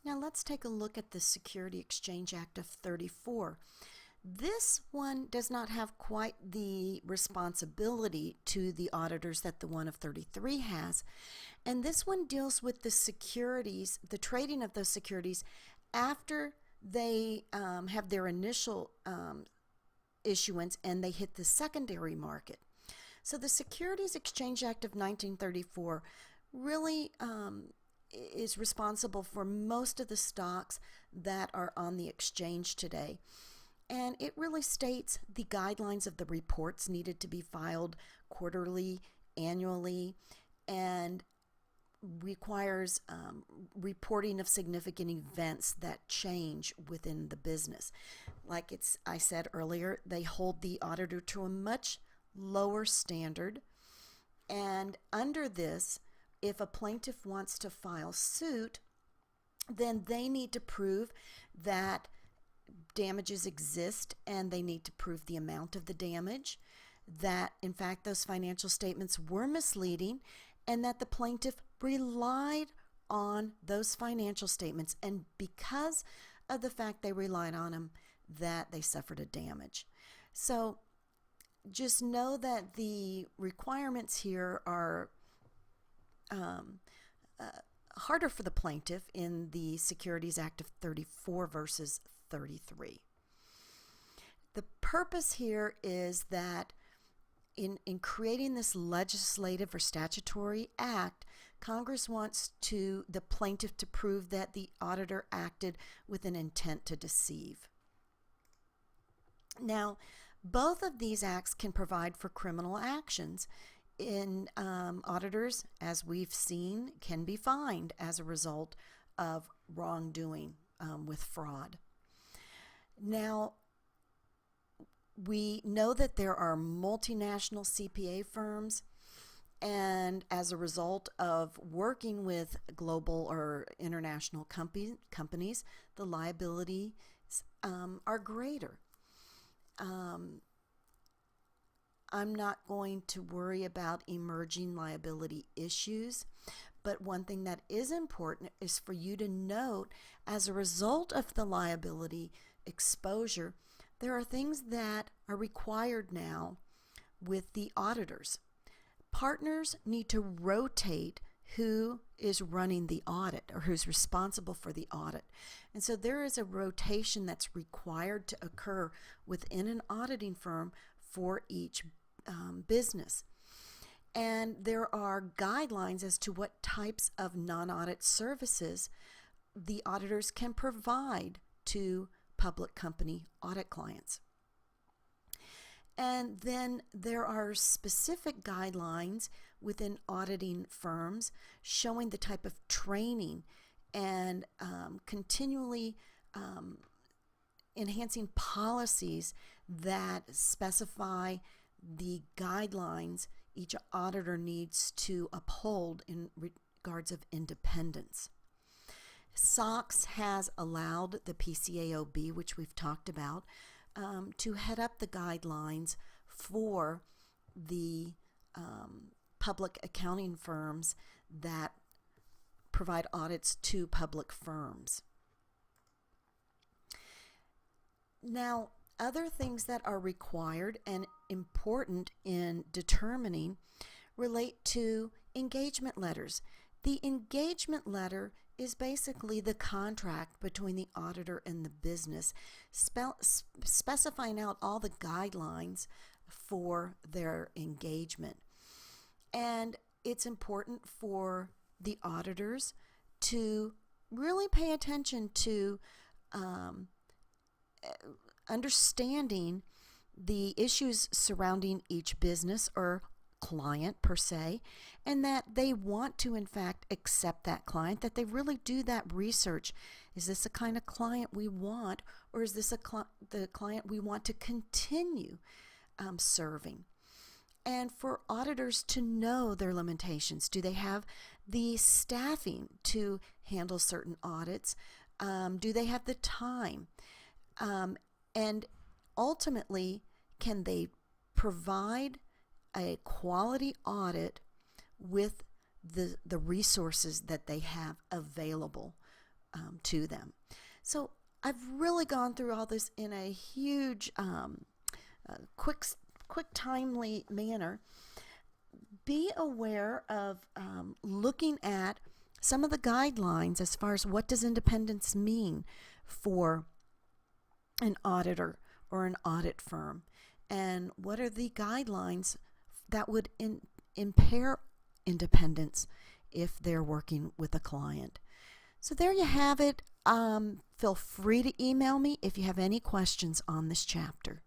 Now let's take a look at the Securities Exchange Act of 34. This one does not have quite the responsibility to the auditors that the one of 33 has. And this one deals with the securities, the trading of those securities after they have their initial issuance and they hit the secondary market. So the Securities Exchange Act of 1934 really is responsible for most of the stocks that are on the exchange today. And it really states the guidelines of the reports needed to be filed quarterly, annually, and requires reporting of significant events that change within the business. Like I said earlier, they hold the auditor to a much lower standard, and under this, if a plaintiff wants to file suit, then they need to prove that damages exist, and they need to prove the amount of the damage, that in fact those financial statements were misleading, and that the plaintiff relied on those financial statements, and because of the fact they relied on them, that they suffered a damage. So just know that the requirements here are harder for the plaintiff in the Securities Act of 34 versus 33. The purpose here is that in creating this legislative or statutory act, Congress wants the plaintiff to prove that the auditor acted with an intent to deceive. Now, both of these acts can provide for criminal actions. Auditors, as we've seen, can be fined as a result of wrongdoing with fraud. Now, we know that there are multinational CPA firms, and as a result of working with global or international companies, the liabilities are greater. I'm not going to worry about emerging liability issues, but one thing that is important is for you to note, as a result of the liability exposure, there are things that are required now with the auditors. Partners need to rotate who is running the audit or who's responsible for the audit. And so there is a rotation that's required to occur within an auditing firm for each business. And there are guidelines as to what types of non-audit services the auditors can provide to public company audit clients. And then there are specific guidelines within auditing firms showing the type of training and continually enhancing policies that specify the guidelines each auditor needs to uphold in regards of independence. SOX has allowed the PCAOB, which we've talked about, to head up the guidelines for the public accounting firms that provide audits to public firms. Now, other things that are required and important in determining relate to engagement letters. The engagement letter is basically the contract between the auditor and the business, specifying out all the guidelines for their engagement. And it's important for the auditors to really pay attention to understanding the issues surrounding each business or client per se, and that they want to in fact accept that client, that they really do that research. Is this the kind of client we want, or is this the client we want to continue serving? And for auditors to know their limitations. Do they have the staffing to handle certain audits? Do they have the time? And ultimately, can they provide a quality audit with the resources that they have available to them. So I've really gone through all this in a huge, quick, timely manner. Be aware of looking at some of the guidelines as far as what does independence mean for an auditor or an audit firm, and what are the guidelines that would impair independence if they're working with a client. So there you have it. Feel free to email me if you have any questions on this chapter.